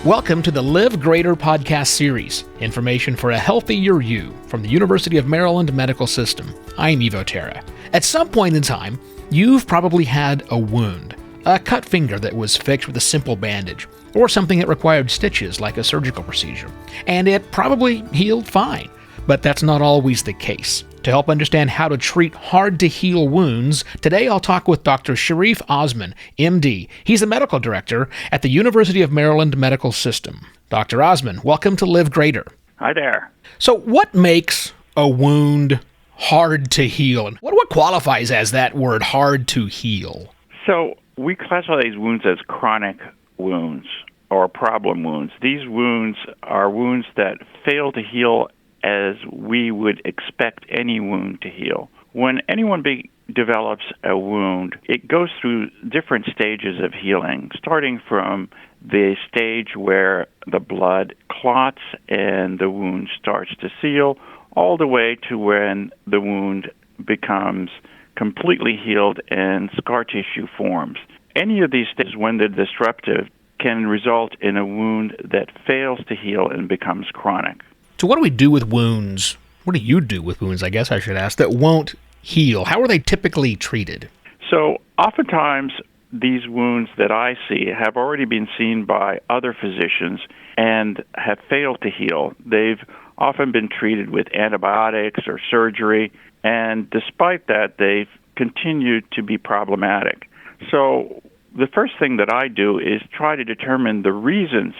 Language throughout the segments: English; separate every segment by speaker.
Speaker 1: Welcome to the Live Greater podcast series, information for a healthier you from the University of Maryland Medical System. I'm Evo Terra. At some point in time, you've probably had a wound, a cut finger that was fixed with a simple bandage, or something that required stitches like a surgical procedure, and it probably healed fine. But that's not always the case. To help understand how to treat hard-to-heal wounds, today I'll talk with Dr. Sharif Osman, MD. He's the medical director at the University of Maryland Medical System. Dr. Osman, welcome to Live Greater.
Speaker 2: Hi there.
Speaker 1: So what makes a wound hard to heal? And what qualifies as that word, hard to heal?
Speaker 2: So we classify these wounds as chronic wounds or problem wounds. These wounds are wounds that fail to heal as we would expect any wound to heal. When anyone develops a wound, it goes through different stages of healing, starting from the stage where the blood clots and the wound starts to seal, all the way to when the wound becomes completely healed and scar tissue forms. Any of these stages, when they're disruptive, can result in a wound that fails to heal and becomes chronic.
Speaker 1: So what do we do with wounds? What do you do with wounds, I guess I should ask, that won't heal? How are they typically treated?
Speaker 2: So oftentimes these wounds that I see have already been seen by other physicians and have failed to heal. They've often been treated with antibiotics or surgery, and despite that, they've continued to be problematic. So the first thing that I do is try to determine the reasons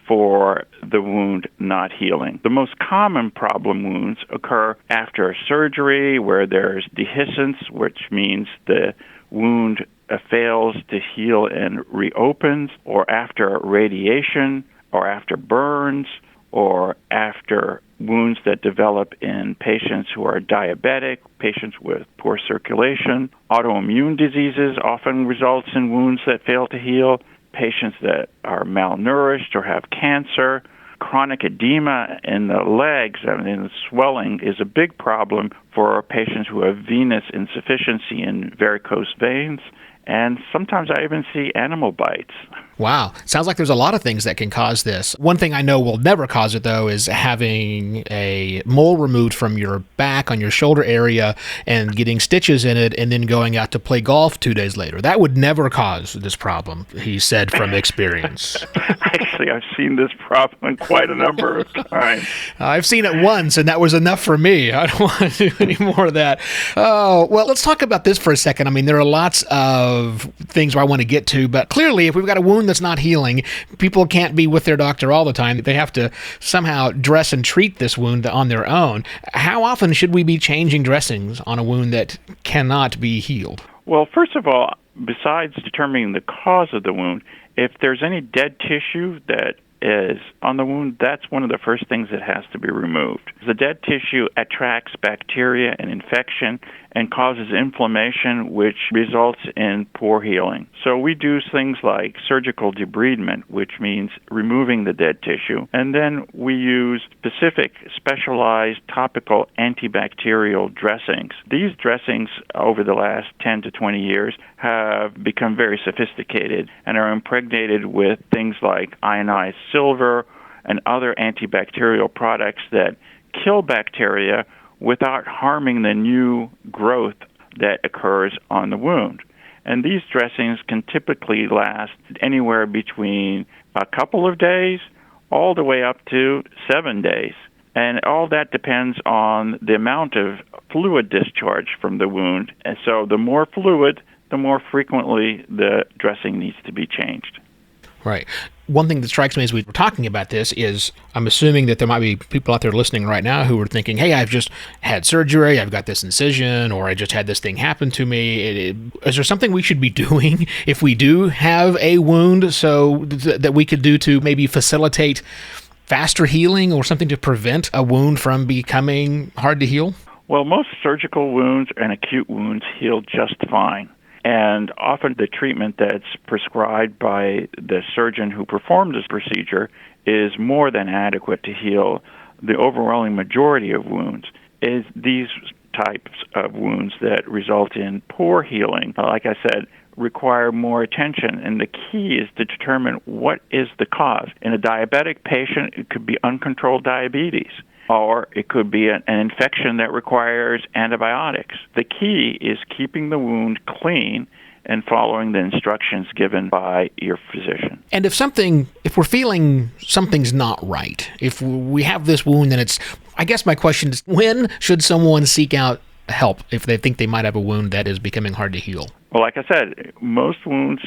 Speaker 2: for the wound not healing. The most common problem wounds occur after surgery, where there's dehiscence, which means the wound fails to heal and reopens, or after radiation, or after burns, or after wounds that develop in patients who are diabetic, patients with poor circulation. Autoimmune diseases often results in wounds that fail to heal. Patients that are malnourished or have cancer. Chronic edema in the legs, the swelling, is a big problem for patients who have venous insufficiency in varicose veins. And sometimes I even see animal bites.
Speaker 1: Wow. Sounds like there's a lot of things that can cause this. One thing I know will never cause it, though, is having a mole removed from your back on your shoulder area and getting stitches in it and then going out to play golf 2 days later. That would never cause this problem, he said from experience.
Speaker 2: Actually, I've seen this problem quite a number of times.
Speaker 1: I've seen it once, and that was enough for me. I don't want to do any more of that. Oh, well, let's talk about this for a second. I mean, there are lots of things I want to get to, but clearly, if we've got a wound that's not healing, people can't be with their doctor all the time. They have to somehow dress and treat this wound on their own. How often should we be changing dressings on a wound that cannot be healed?
Speaker 2: Well, first of all, besides determining the cause of the wound, if there's any dead tissue that is on the wound, that's one of the first things that has to be removed. The dead tissue attracts bacteria and infection and causes inflammation, which results in poor healing. So we do things like surgical debridement, which means removing the dead tissue, and then we use specific specialized topical antibacterial dressings. These dressings over the last 10 to 20 years have become very sophisticated and are impregnated with things like ionized silver and other antibacterial products that kill bacteria without harming the new growth that occurs on the wound. And these dressings can typically last anywhere between a couple of days all the way up to 7 days. And all that depends on the amount of fluid discharge from the wound. And so the more fluid, the more frequently the dressing needs to be changed.
Speaker 1: Right. One thing that strikes me as we were talking about this is I'm assuming that there might be people out there listening right now who are thinking, hey, I've just had surgery, I've got this incision, or I just had this thing happen to me. Is there something we should be doing if we do have a wound so that we could do to maybe facilitate faster healing or something to prevent a wound from becoming hard to heal?
Speaker 2: Well, most surgical wounds and acute wounds heal just fine. And often the treatment that's prescribed by the surgeon who performed this procedure is more than adequate to heal the overwhelming majority of wounds. These types of wounds that result in poor healing, like I said, require more attention, and the key is to determine what is the cause. In a diabetic patient, it could be uncontrolled diabetes, or it could be an infection that requires antibiotics. The key is keeping the wound clean and following the instructions given by your physician.
Speaker 1: And if we're feeling something's not right, if we have this wound and I guess my question is, when should someone seek out help if they think they might have a wound that is becoming hard to heal?
Speaker 2: Well, like I said, most wounds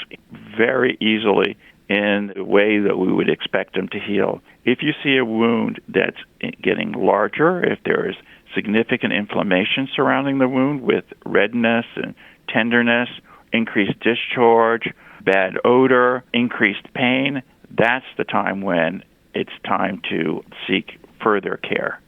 Speaker 2: very easily in the way that we would expect them to heal. If you see a wound that's getting larger, if there is significant inflammation surrounding the wound with redness and tenderness, increased discharge, bad odor, increased pain, that's the time when it's time to seek further care.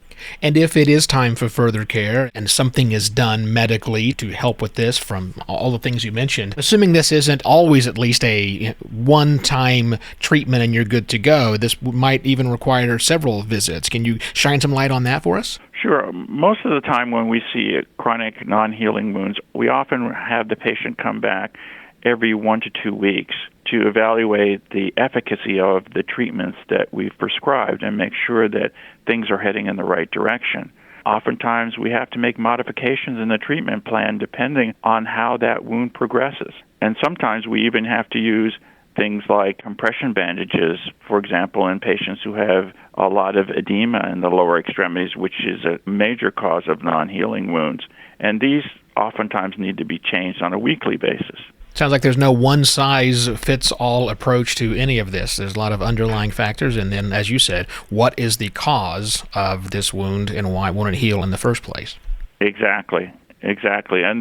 Speaker 1: And if it is time for further care and something is done medically to help with this from all the things you mentioned, assuming this isn't always at least a one-time treatment and you're good to go, this might even require several visits. Can you shine some light on that for us?
Speaker 2: Sure. Most of the time when we see chronic non-healing wounds, we often have the patient come back every 1 to 2 weeks to evaluate the efficacy of the treatments that we've prescribed and make sure that things are heading in the right direction. Oftentimes, we have to make modifications in the treatment plan depending on how that wound progresses. And sometimes we even have to use things like compression bandages, for example, in patients who have a lot of edema in the lower extremities, which is a major cause of non-healing wounds. And these oftentimes need to be changed on a weekly basis.
Speaker 1: Sounds like there's no one-size-fits-all approach to any of this. There's a lot of underlying factors, and then, as you said, what is the cause of this wound and why won't it heal in the first place?
Speaker 2: Exactly. And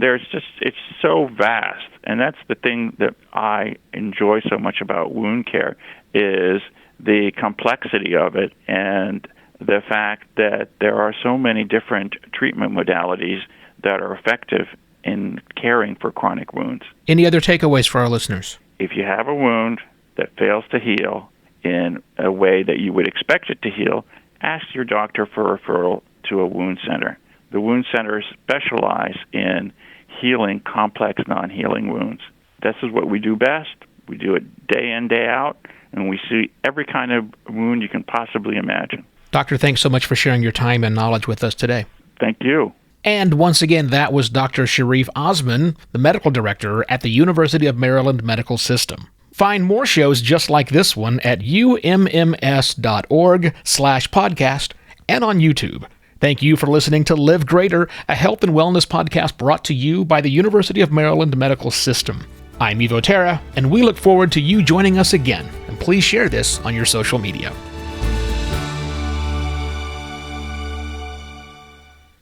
Speaker 2: it's so vast, and that's the thing that I enjoy so much about wound care is the complexity of it and the fact that there are so many different treatment modalities that are effective in caring for chronic wounds.
Speaker 1: Any other takeaways for our listeners?
Speaker 2: If you have a wound that fails to heal in a way that you would expect it to heal, ask your doctor for referral to a wound center. The wound centers specialize in healing complex non-healing wounds. This is what we do best. We do it day in, day out, and we see every kind of wound you can possibly imagine.
Speaker 1: Doctor, thanks so much for sharing your time and knowledge with us today.
Speaker 2: Thank you.
Speaker 1: And once again, that was Dr. Sharif Osman, the medical director at the University of Maryland Medical System. Find more shows just like this one at umms.org/podcast and on YouTube. Thank you for listening to Live Greater, a health and wellness podcast brought to you by the University of Maryland Medical System. I'm Evo Terra, and we look forward to you joining us again. And please share this on your social media.